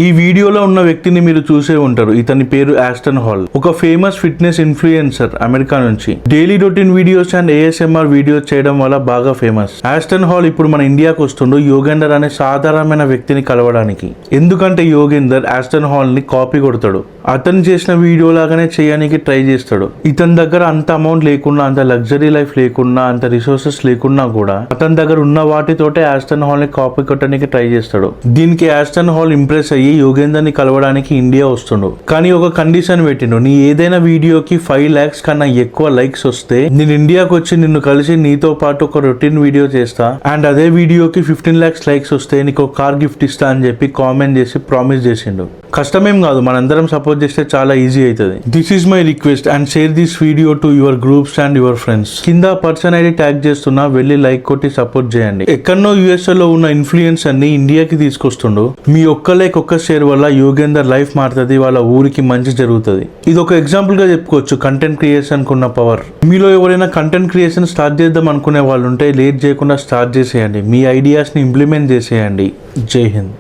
ఈ వీడియోలో ఉన్న వ్యక్తిని మీరు చూసే ఉంటారు. ఇతని పేరు ఆస్టన్ హాల్. ఒక ఫేమస్ ఫిట్నెస్ ఇన్ఫ్లుయెన్సర్ అమెరికా నుంచి. Daily routine videos and ASMR videos చేయడం వల్ల బాగా ఫేమస్. ఆస్టన్ హాల్ ఇప్పుడు మన ఇండియాకు వస్తుండు యోగేందర్ అనే సాధారణమైన వ్యక్తిని కలవడానికి. ఎందుకంటే యోగేందర్ ఆస్టన్ హాల్ ని కాపీ కొడతాడు. అతను చేసిన వీడియో లాగానే చేయడానికి ట్రై చేస్తాడు. ఇతని దగ్గర అంత అమౌంట్ లేకున్నా, అంత లగ్జరీ లైఫ్ లేకున్నా, అంత రిసోర్సెస్ లేకున్నా కూడా అతని దగ్గర ఉన్న వాటితోటే ఆస్టన్ హాల్ ని కాపీ కొట్టడానికి ట్రై చేస్తాడు. దీనికి ఆస్టన్ హాల్ ఇంప్రెస్ అయ్యి యోగేందర్ ని కలవడానికి ఇండియా వస్తుండు. కానీ ఒక కండిషన్ పెట్టిండు. నీ ఏదైనా వీడియోకి 5 lakhs కన్నా ఎక్కువ లైక్స్ వస్తే నేను ఇండియాకి వచ్చి నిన్ను కలిసి నీతో పాటు ఒక రొటీన్ వీడియో చేస్తా, అండ్ అదే వీడియోకి 15 lakhs లైక్స్ వస్తే నీకు ఒక కార్ గిఫ్ట్ ఇస్తా అని చెప్పి కామెంట్ చేసి ప్రామిస్ చేసిండు. కష్టమేం కాదు, మనందరం సపోర్ట్ చేస్తే చాలా ఈజీ అవుతుంది. This is my request and share this video to your groups and your friends. కింద పర్సన్ ఐడి ట్యాగ్ చేస్తున్నా, వెళ్ళి లైక్ కొట్టి సపోర్ట్ చేయండి. ఎక్కడనో యుఎస్ఏ లో ఉన్న ఇన్ఫ్లుయెన్సర్ ని ఇండియాకి తీసుకొస్తుండు. మీ ఒక్క లైక్ ఒక్క షేర్ వల్ల యోగేందర్ లైఫ్ మారుతుంది, వాళ్ళ ఊరికి మంచి జరుగుతుంది. ఇది ఒక ఎగ్జాంపుల్ గా చెప్పుకోవచ్చు కంటెంట్ క్రియేషన్ కున్న పవర్. మీలో ఎవరైనా కంటెంట్ క్రియేషన్ స్టార్ట్ చేద్దాం అనుకునే వాళ్ళు ఉంటే లేట్ చేయకుండా స్టార్ట్ చేసేయండి. మీ ఐడియాస్ ని ఇంప్లిమెంట్ చేసేయండి. జై హింద్.